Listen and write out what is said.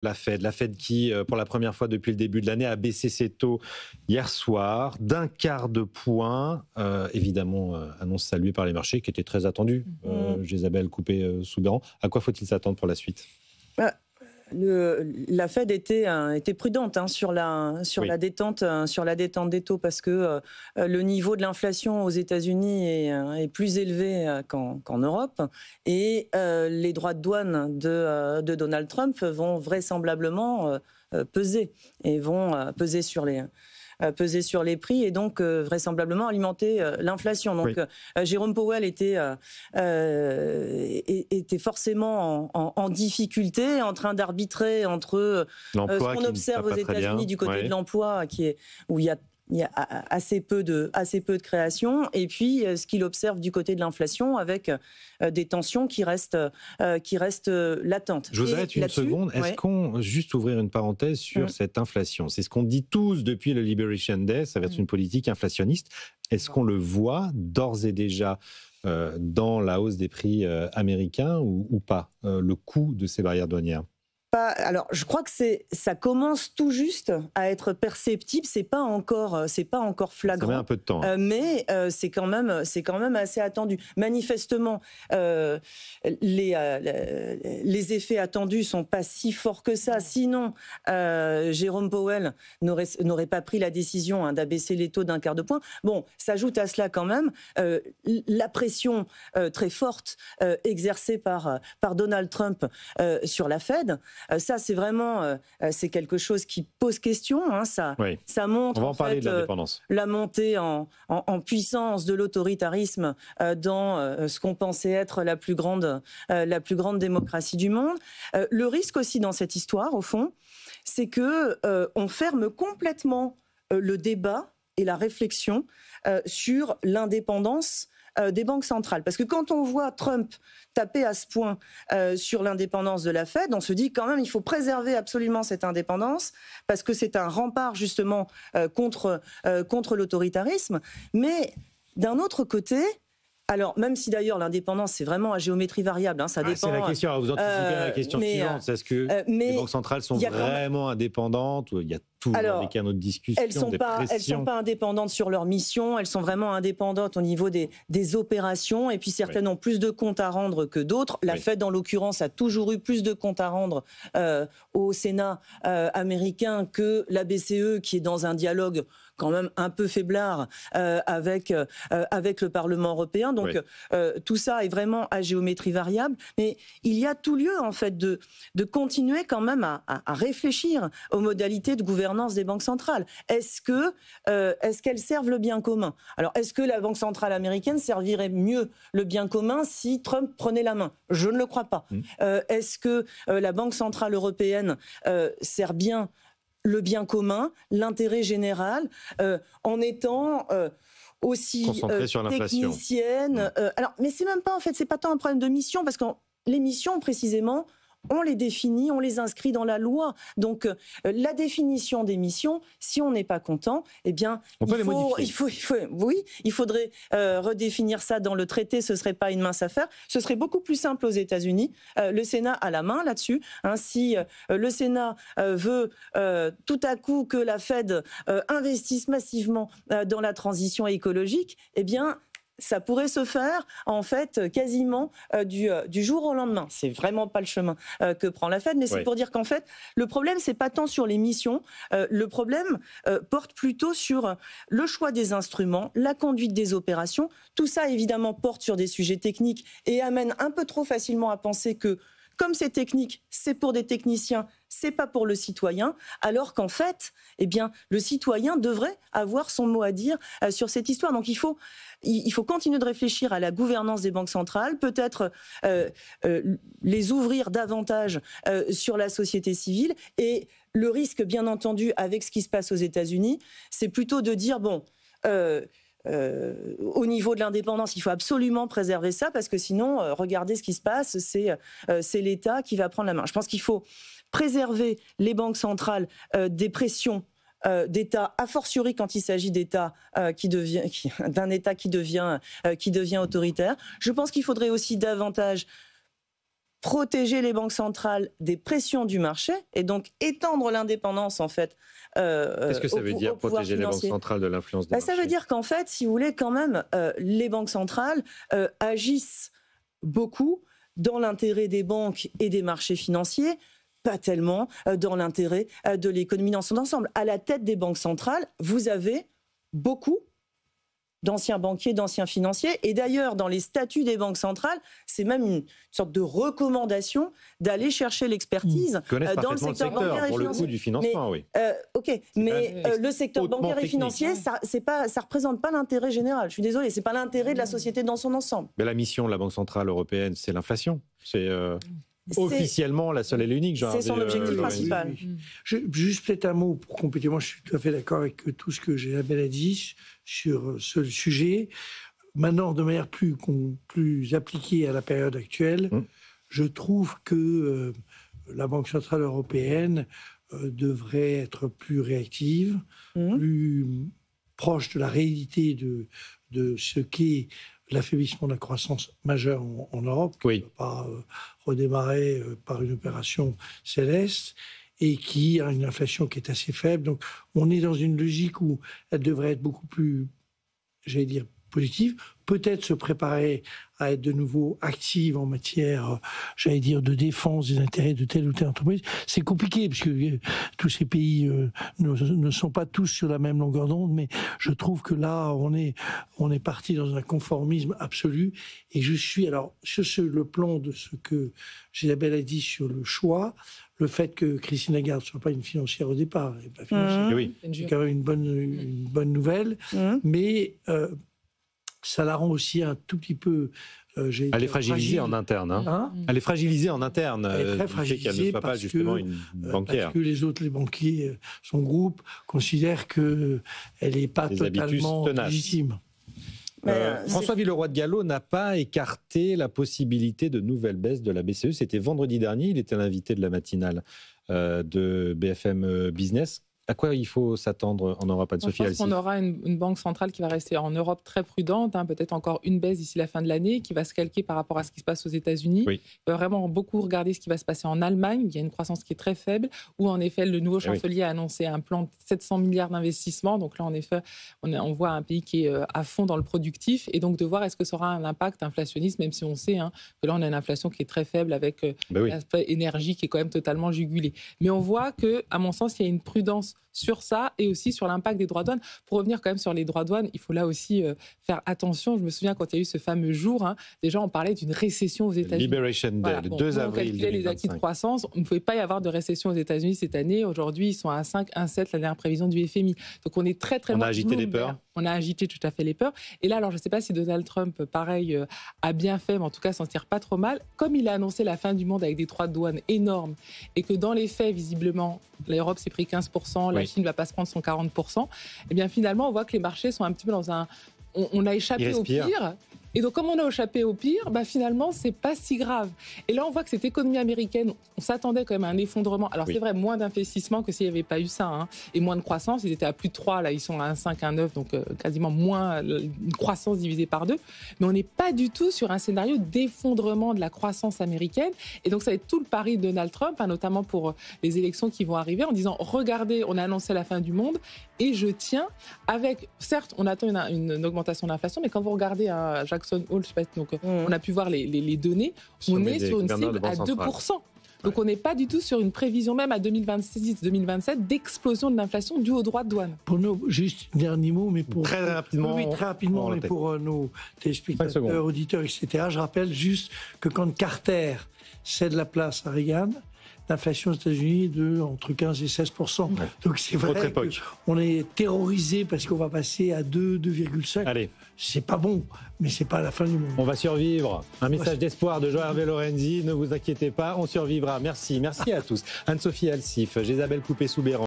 La Fed qui, pour la première fois depuis le début de l'année, a baissé ses taux hier soir d'un quart de point. Évidemment, annonce saluée par les marchés, qui était très attendue. Isabelle Coupé-Soubeyran. À quoi faut-il s'attendre pour la suite ? La Fed était prudente sur la détente des taux parce que le niveau de l'inflation aux États-Unis est plus élevé qu'en Europe et les droits de douane de Donald Trump vont vraisemblablement peser et vont peser sur les prix et donc vraisemblablement alimenter l'inflation. Donc Jérôme Powell était forcément en difficulté, en train d'arbitrer entre ce qu'on observe aux États-Unis du côté de l'emploi, où il y a assez peu de création, et puis ce qu'il observe du côté de l'inflation avec des tensions qui restent latentes. Josette, une seconde, est-ce qu'on, juste ouvrir une parenthèse sur cette inflation, c'est ce qu'on dit tous depuis le Liberation Day, ça va être une politique inflationniste, est-ce qu'on le voit d'ores et déjà dans la hausse des prix américains ou pas, le coût de ces barrières douanières ? Alors, je crois que ça commence tout juste à être perceptible. C'est pas encore flagrant. Ça met un peu de temps. Mais c'est quand même assez attendu. Manifestement, les effets attendus sont pas si forts que ça. Sinon, Jérôme Powell n'aurait pas pris la décision d'abaisser les taux d'un quart de point. Bon, s'ajoute à cela quand même la pression très forte exercée par Donald Trump sur la Fed. Ça, c'est vraiment c'est quelque chose qui pose question. Ça montre on va en parler de l'indépendance. La montée en puissance de l'autoritarisme dans ce qu'on pensait être la plus grande démocratie du monde. Le risque aussi dans cette histoire, au fond, c'est que on ferme complètement le débat et la réflexion sur l'indépendance des banques centrales. Parce que quand on voit Trump taper à ce point sur l'indépendance de la Fed, on se dit quand même il faut préserver absolument cette indépendance parce que c'est un rempart justement contre l'autoritarisme. Mais d'un autre côté, alors, même si d'ailleurs l'indépendance, c'est vraiment à géométrie variable, ça dépend... C'est la question, vous anticipez la question suivante, est-ce que les banques centrales sont vraiment indépendantes ou il y a toujours des canaux de discussion, elles sont pas indépendantes sur leur mission, elles sont vraiment indépendantes au niveau des opérations, et puis certaines ont plus de comptes à rendre que d'autres. La Fed, en l'occurrence, a toujours eu plus de comptes à rendre au Sénat américain que la BCE, qui est dans un dialogue quand même un peu faiblard avec le Parlement européen. Donc tout ça est vraiment à géométrie variable. Mais il y a tout lieu en fait de continuer quand même à réfléchir aux modalités de gouvernance des banques centrales. Est-ce qu'elles servent le bien commun ? Alors est-ce que la Banque centrale américaine servirait mieux le bien commun si Trump prenait la main ? Je ne le crois pas. Est-ce que la Banque centrale européenne sert bien le bien commun, l'intérêt général, en étant aussi technicienne. Alors, mais c'est même pas, en fait, c'est pas tant un problème de mission, parce que les missions, précisément, on les définit, on les inscrit dans la loi. Donc, la définition des missions, si on n'est pas content, eh bien, il faudrait redéfinir ça dans le traité. Ce serait pas une mince affaire. Ce serait beaucoup plus simple aux États-Unis. Le Sénat a la main là-dessus. Si le Sénat veut tout à coup que la Fed investisse massivement dans la transition écologique, eh bien, ça pourrait se faire, en fait, quasiment du jour au lendemain. C'est vraiment pas le chemin que prend la Fed, mais c'est pour dire qu'en fait, le problème, c'est pas tant sur les missions, le problème porte plutôt sur le choix des instruments, la conduite des opérations. Tout ça, évidemment, porte sur des sujets techniques et amène un peu trop facilement à penser que, comme c'est technique, c'est pour des techniciens, c'est pas pour le citoyen, alors qu'en fait, eh bien, le citoyen devrait avoir son mot à dire sur cette histoire. Donc il faut continuer de réfléchir à la gouvernance des banques centrales, peut-être les ouvrir davantage sur la société civile. Et le risque, bien entendu, avec ce qui se passe aux États-Unis, c'est plutôt de dire, bon... au niveau de l'indépendance, il faut absolument préserver ça, parce que sinon, regardez ce qui se passe, c'est l'État qui va prendre la main. Je pense qu'il faut préserver les banques centrales des pressions d'État, a fortiori quand il s'agit d'État d'un État qui devient autoritaire. Je pense qu'il faudrait aussi davantage protéger les banques centrales des pressions du marché et donc étendre l'indépendance en fait. Qu'est-ce que ça veut dire, protéger les banques centrales de l'influence des marchés ? Ça veut dire qu'en fait, si vous voulez, quand même, les banques centrales agissent beaucoup dans l'intérêt des banques et des marchés financiers, pas tellement dans l'intérêt de l'économie dans son ensemble. À la tête des banques centrales, vous avez beaucoup d'anciens banquiers, d'anciens financiers. Et d'ailleurs, dans les statuts des banques centrales, c'est même une sorte de recommandation d'aller chercher l'expertise dans le secteur bancaire et pour financier. Le coup du financement, oui. Le secteur bancaire et financier, ça représente pas l'intérêt général. Je suis désolée, c'est pas l'intérêt de la société dans son ensemble. Mais la mission de la Banque centrale européenne, c'est l'inflation. C'est officiellement la seule et l'unique. C'est son objectif principal. Juste peut-être un mot pour compléter. Moi, je suis tout à fait d'accord avec tout ce que Isabelle a dit sur ce sujet. Maintenant, de manière plus appliquée à la période actuelle, je trouve que la Banque centrale européenne devrait être plus réactive, plus proche de la réalité de ce qu'est l'affaiblissement de la croissance majeure en Europe, qui ne peut pas redémarrer par une opération céleste, et qui a une inflation qui est assez faible. Donc on est dans une logique où elle devrait être beaucoup plus, j'allais dire, positive, peut-être se préparer à être de nouveau active en matière, j'allais dire, de défense des intérêts de telle ou telle entreprise. C'est compliqué, parce que tous ces pays ne sont pas tous sur la même longueur d'onde, mais je trouve que là, on est parti dans un conformisme absolu, et je suis, alors, sur le plan de ce que Isabelle a dit sur le choix, le fait que Christine Lagarde ne soit pas une financière au départ, elle n'est pas financière, c'est quand même une bonne nouvelle, mais ça la rend aussi un tout petit peu... elle est fragilisée en interne. Elle est fragilisée en interne. Elle est très fragilisée qu'elle ne soit pas justement une banquière. Parce que les banquiers, son groupe, considèrent qu'elle n'est pas totalement légitime. François Villeroy de Galhau n'a pas écarté la possibilité de nouvelles baisses de la BCE. C'était vendredi dernier, il était l'invité de la matinale de BFM Business. À quoi il faut s'attendre en Europe, Anne-Sophie Alsif ? Je pense qu'on aura une banque centrale qui va rester en Europe très prudente, peut-être encore une baisse d'ici la fin de l'année, qui va se calquer par rapport à ce qui se passe aux États-Unis. Il va vraiment beaucoup regarder ce qui va se passer en Allemagne. Il y a une croissance qui est très faible, où en effet le nouveau chancelier a annoncé un plan de 700 milliards d'investissements. Donc là, en effet, on voit un pays qui est à fond dans le productif, et donc de voir est-ce que ça aura un impact inflationniste, même si on sait que là, on a une inflation qui est très faible avec l'aspect énergie qui est quand même totalement jugulé. Mais on voit que, à mon sens, il y a une prudence sur ça et aussi sur l'impact des droits de douane. Pour revenir quand même sur les droits de douane, il faut là aussi faire attention. Je me souviens quand il y a eu ce fameux jour, déjà on parlait d'une récession aux États-Unis. Liberation Day, le 2 avril 2025. Les acquis de croissance, il ne pouvait pas y avoir de récession aux États-Unis cette année. Aujourd'hui, ils sont à 5, 1,7, la dernière prévision du FMI. Donc on est très très loin. On a agité les peurs. On a agité tout à fait les peurs. Et là, alors je ne sais pas si Donald Trump, pareil, a bien fait, mais en tout cas, s'en tire pas trop mal. Comme il a annoncé la fin du monde avec des droits de douane énormes, et que dans les faits, visiblement, l'Europe s'est pris 15%, la Chine ne va pas se prendre son 40%, et bien finalement, on voit que les marchés sont un petit peu dans un... On a échappé au pire. Et donc, comme on a échappé au pire, finalement, c'est pas si grave. Et là, on voit que cette économie américaine, on s'attendait quand même à un effondrement. Alors, c'est vrai, moins d'investissement que s'il n'y avait pas eu ça, et moins de croissance. Ils étaient à plus de 3, là, ils sont à 1,5, 1,9, donc quasiment moins, une croissance divisée par 2. Mais on n'est pas du tout sur un scénario d'effondrement de la croissance américaine. Et donc, ça va être tout le pari de Donald Trump, notamment pour les élections qui vont arriver, en disant, regardez, on a annoncé la fin du monde, et je tiens avec, certes, on attend une augmentation de l'inflation, mais quand vous regardez Jackson Hole, je sais pas, donc on a pu voir les données, on est sur une cible à 2%. Donc on n'est pas du tout sur une prévision même à 2026-2027 d'explosion de l'inflation due aux droits de douane. Pour nous, juste dernier mot, mais pour très rapidement, mais pour nos téléspectateurs, auditeurs, etc. Je rappelle juste que quand Carter cède la place à Reagan, l'inflation aux États-Unis est entre 15 et 16%. Ouais. Donc c'est vrai qu'on est terrorisé parce qu'on va passer à 2,5. Allez. C'est pas bon, mais c'est pas la fin du monde. On va survivre. Un message d'espoir de Jean-Hervé Lorenzi. Ne vous inquiétez pas, on survivra. Merci à tous. Anne-Sophie Alsif, Isabelle Coupé-Soubeyran.